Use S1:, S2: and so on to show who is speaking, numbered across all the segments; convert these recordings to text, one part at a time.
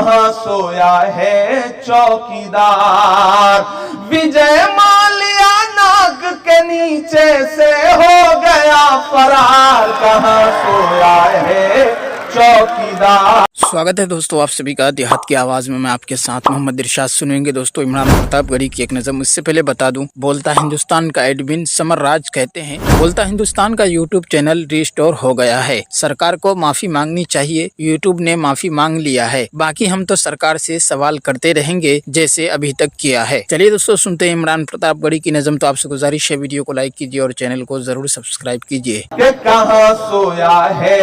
S1: कहाँ सोया है चौकीदार। विजय माल्या नाक के नीचे से हो गया फरार, कहाँ सोया है चौकीदार।
S2: स्वागत है दोस्तों आप सभी का देहात की आवाज़ में। मैं आपके साथ मोहम्मद इरशाद। सुनेंगे दोस्तों इमरान प्रतापगढ़ी की एक नज़म। इससे पहले बता दूं, बोलता हिंदुस्तान का एडमिन समर राज कहते हैं, बोलता हिंदुस्तान का यूट्यूब चैनल रिस्टोर हो गया है। सरकार को माफ़ी मांगनी चाहिए। यूट्यूब ने माफ़ी मांग लिया है, बाकी हम तो सरकार से सवाल करते रहेंगे जैसे अभी तक किया है। चलिए दोस्तों सुनते हैं इमरान प्रतापगढ़ी की नज़म। तो आपसे गुजारिश है वीडियो को लाइक कीजिए और चैनल को जरूर सब्सक्राइब कीजिए।
S1: कहाँ सोया है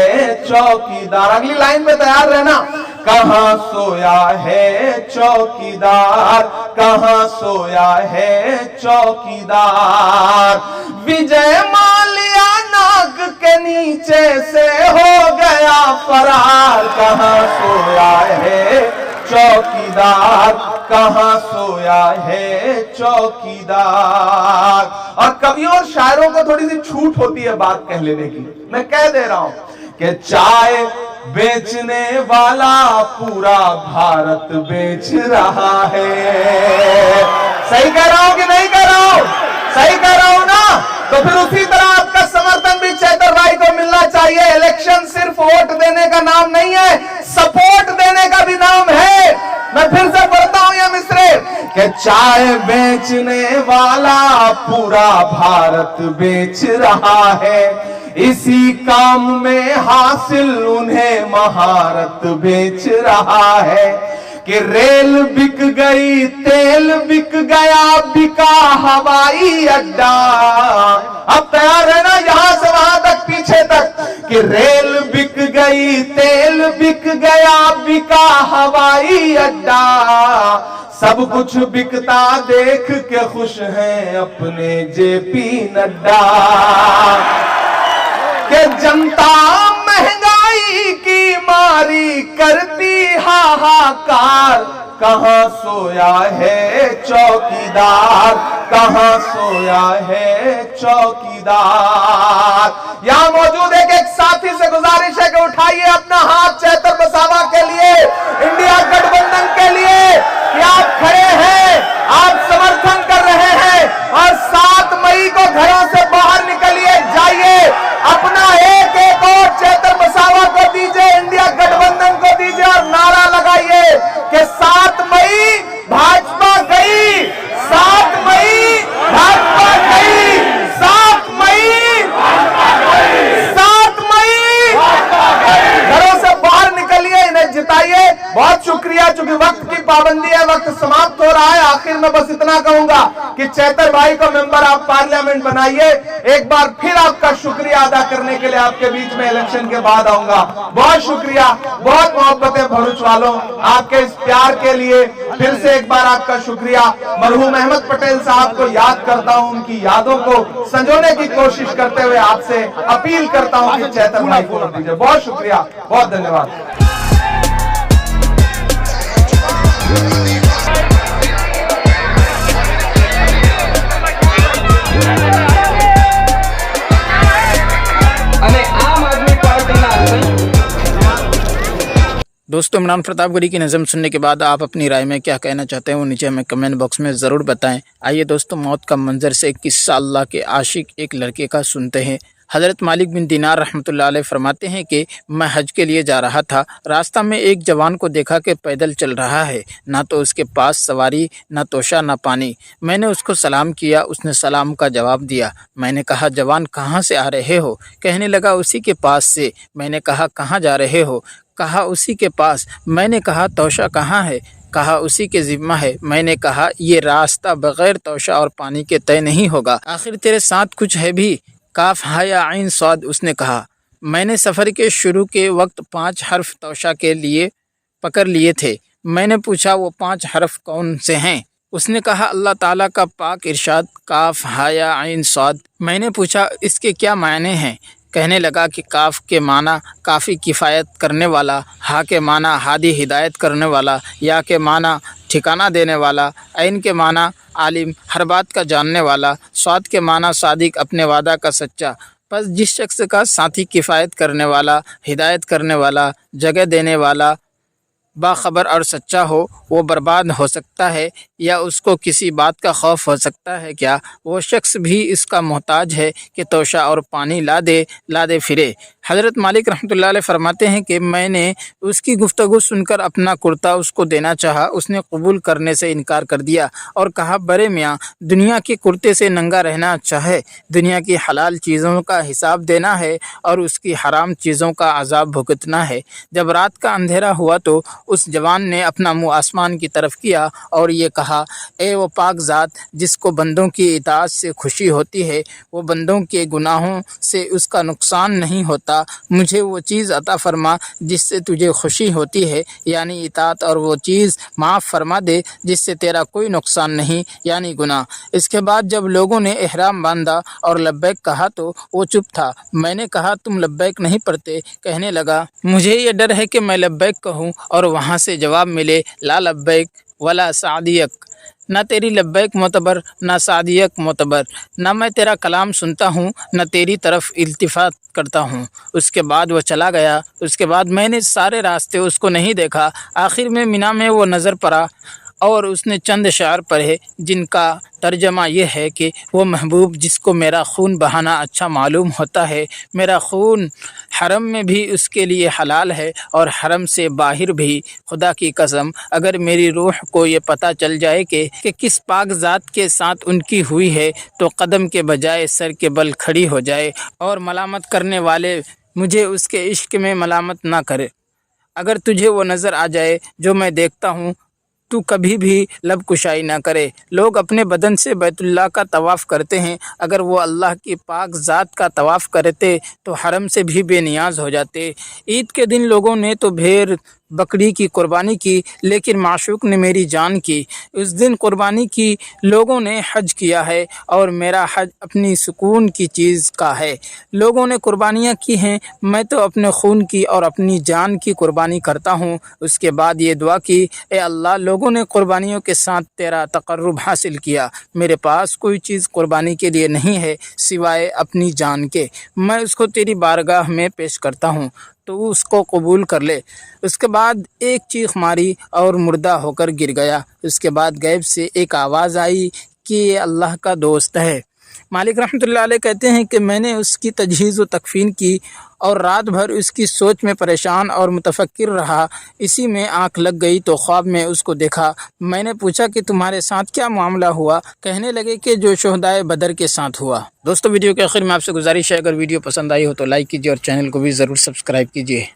S1: चौकीदार, अगली लाइन में तैयार रहना। कहाँ सोया है चौकीदार, कहाँ सोया है चौकीदार। विजय माल्या नाक के नीचे से हो गया फरार, कहाँ सोया है चौकीदार, कहाँ सोया है चौकीदार। और कवियों और शायरों को थोड़ी सी छूट होती है बात कह लेने की। मैं कह दे रहा हूं कि चाय बेचने वाला पूरा भारत बेच रहा है। सही कह रहा हूं कि नहीं कह रहा हूं? सही कह रहा हूं ना? तो फिर उसी तरह आपका समर्थन भी चैतर भाई को मिलना चाहिए। इलेक्शन सिर्फ वोट देने का नाम नहीं है, सपोर्ट देने का भी नाम है। मैं फिर से पढ़ता हूं ये मिसरे कि चाय बेचने वाला पूरा भारत बेच रहा है। इसी काम में हासिल उन्हें महारत बेच रहा है कि रेल बिक गई, तेल बिक गया, बिका हवाई अड्डा। अब तैयार है ना यहां से वहां तक पीछे तक कि रेल बिक गई, तेल बिक गया, बिका हवाई अड्डा। सब कुछ बिकता देख के खुश हैं अपने जेपी नड्डा। कि जनता महंगाई की मारी करती हाहाकार, कहाँ सोया है चौकीदार, कहाँ सोया है चौकीदार। यहां मौजूद एक साथी से गुजारिश है कि उठाइए अपना हाथ चैतर बसावा के लिए, इंडिया गठबंधन के लिए, कि आप खड़े हैं, आप समर्थन कर रहे हैं और 7 मई को घरों से बाहर निकलिए, जाइए, अपना एक एक वोट चैतर बसावा को दीजिए, इंडिया गठबंधन को दीजिए और नारा लगाइए कि 7 मई भाजपा गई, 7 मई भाजपा गई, 7 मई, 7 मई घरों से बाहर निकलिए, इन्हें जिताइए। बहुत शुक्रिया। चूंकि वक्त की पाबंदी है, वक्त समाप्त हो रहा है। आखिर में बस इतना कहूंगा कि चैतर भाई को मेंबर ऑफ पार्लियामेंट बनाइए। एक बार फिर आपका शुक्रिया अदा करने के लिए आपके बीच में इलेक्शन के बाद आऊंगा। बहुत शुक्रिया, बहुत मोहब्बतें भरूच वालों, आपके इस प्यार के लिए फिर से एक बार आपका शुक्रिया। मरहूम अहमद पटेल साहब को याद करता हूं, उनकी यादों को संजोने की कोशिश करते हुए आपसे अपील करता हूं कि चैतर भाई को वोट दीजिए। बहुत शुक्रिया, बहुत धन्यवाद।
S2: दोस्तों इमरान प्रतापगढ़ी की नज़म सुनने के बाद आप अपनी राय में क्या कहना चाहते हैं वो नीचे हमें कमेंट बॉक्स में ज़रूर बताएं। आइए दोस्तों मौत का मंजर से एक किस्सा अल्लाह के आशिक एक लड़के का सुनते हैं। हज़रत मालिक बिन दिनार रहमतुल्लाह अलैह फरमाते हैं कि मैं हज के लिए जा रहा था। रास्ता में एक जवान को देखा कि पैदल चल रहा है, ना तो उसके पास सवारी, ना तोशा, ना पानी। मैंने उसको सलाम किया, उसने सलाम का जवाब दिया। मैंने कहा जवान कहाँ से आ रहे हो? कहने लगा उसी के पास से। मैंने कहा कहाँ जा रहे हो? कहा उसी के पास। मैंने कहा तोशा कहाँ है? कहा उसी के ज़िम्मा है। मैंने कहा ये रास्ता बग़ैर तोशा और पानी के तय नहीं होगा, आखिर तेरे साथ कुछ है भी? काफ हा या आइन स्वाद, उसने कहा। मैंने सफ़र के शुरू के वक्त 5 हर्फ तोशा के लिए पकड़ लिए थे। मैंने पूछा वो 5 हर्फ कौन से हैं? उसने कहा अल्लाह ताला का पाक इरशाद काफ हा या आइन स्वाद। मैंने पूछा इसके क्या मायने हैं? कहने लगा कि काफ के माना काफ़ी किफ़ायत करने वाला, हा के माना हादी हिदायत करने वाला, या के माना ठिकाना देने वाला, ऐन के माना आलिम हर बात का जानने वाला, स्वाद के माना सादिक अपने वादा का सच्चा। बस जिस शख्स का साथी किफ़ायत करने वाला, हिदायत करने वाला, जगह देने वाला बाखबर और सच्चा हो वो बर्बाद हो सकता है, या उसको किसी बात का खौफ हो सकता है क्या? वो शख्स भी इसका मोहताज है कि तोशा और पानी ला दे फिरे। हज़रत मालिक रहमतुल्लाह अलैह फरमाते हैं कि मैंने उसकी गुफ्तगू सुनकर अपना कुर्ता उसको देना चाहा, उसने कबूल करने से इनकार कर दिया और कहा, बड़े मियाँ, दुनिया के कुर्ते से नंगा रहना अच्छा है, दुनिया की हलाल चीज़ों का हिसाब देना है और उसकी हराम चीज़ों का अजाब भुगतना है। जब रात का अंधेरा हुआ तो उस जवान ने अपना मुँह आसमान की तरफ किया और ये कहा, ए वो पाक ज़ात जिसको बंदों की इताअत से खुशी होती है, वो बंदों के गुनाहों से उसका नुकसान नहीं होता, मुझे वो चीज़ अता फरमा जिससे तुझे खुशी होती है, यानी इताअत, और वो चीज़ माफ़ फरमा दे जिससे तेरा कोई नुकसान नहीं, यानी गुनाह। इसके बाद जब लोगों ने एहराम बांधा और लब्बैक कहा तो वो चुप था। मैंने कहा, तुम लब्बैक नहीं पढ़ते? कहने लगा, मुझे ये डर है कि मैं लब्बैक कहूँ और वहाँ से जवाब मिले, ला लब्बैक वला सादियक, न तेरी लब्बैक मोतबर न सादियक मोतबर, न मैं तेरा कलाम सुनता हूँ न तेरी तरफ इल्तिफात करता हूँ। उसके बाद वो चला गया। उसके बाद मैंने सारे रास्ते उसको नहीं देखा। आखिर में मिना में वो नज़र पड़ा और उसने चंद शार पढ़े जिनका तर्जमा यह है कि वो महबूब जिसको मेरा खून बहाना अच्छा मालूम होता है, मेरा खून हरम में भी उसके लिए हलाल है और हरम से बाहर भी। खुदा की कसम, अगर मेरी रूह को ये पता चल जाए कि किस पाक ज़ात के साथ उनकी हुई है तो कदम के बजाय सर के बल खड़ी हो जाए और मलामत करने वाले मुझे उसके इश्क में मलामत ना करे। अगर तुझे वो नज़र आ जाए जो मैं देखता हूँ, तू कभी भी लब कुशाई ना करे। लोग अपने बदन से बैतुल्लाह का तवाफ़ करते हैं, अगर वो अल्लाह की पाक ज़ात का तवाफ़ करते तो हरम से भी बेनियाज हो जाते। ईद के दिन लोगों ने तो भेड़ बकरी की कुर्बानी की, लेकिन माशूक ने मेरी जान की। उस दिन कुर्बानी की लोगों ने हज किया है और मेरा हज अपनी सुकून की चीज़ का है। लोगों ने कुर्बानियाँ की हैं, मैं तो अपने खून की और अपनी जान की कुर्बानी करता हूँ। उसके बाद ये दुआ की, ए अल्लाह, लोगों ने कुर्बानियों के साथ तेरा तक़र्रुब हासिल किया, मेरे पास कोई चीज़ कुर्बानी के लिए नहीं है सिवाय अपनी जान के, मैं उसको तेरी बारगाह में पेश करता हूँ, तो उसको कबूल कर ले। उसके बाद एक चीख मारी और मुर्दा होकर गिर गया। उसके बाद गैब से एक आवाज़ आई कि ये अल्लाह का दोस्त है। मालिक रहमतुल्लाह अलैह कहते हैं कि मैंने उसकी तजहीज़ व तकफ़ीन की और रात भर उसकी सोच में परेशान और मुतफक्किर रहा। इसी में आँख लग गई तो ख्वाब में उसको देखा। मैंने पूछा कि तुम्हारे साथ क्या मामला हुआ? कहने लगे कि जो शोहदाए बदर के साथ हुआ। दोस्तों, वीडियो के आखिर में आपसे गुजारिश है, अगर वीडियो पसंद आई हो तो लाइक कीजिए और चैनल को भी ज़रूर सब्सक्राइब कीजिए।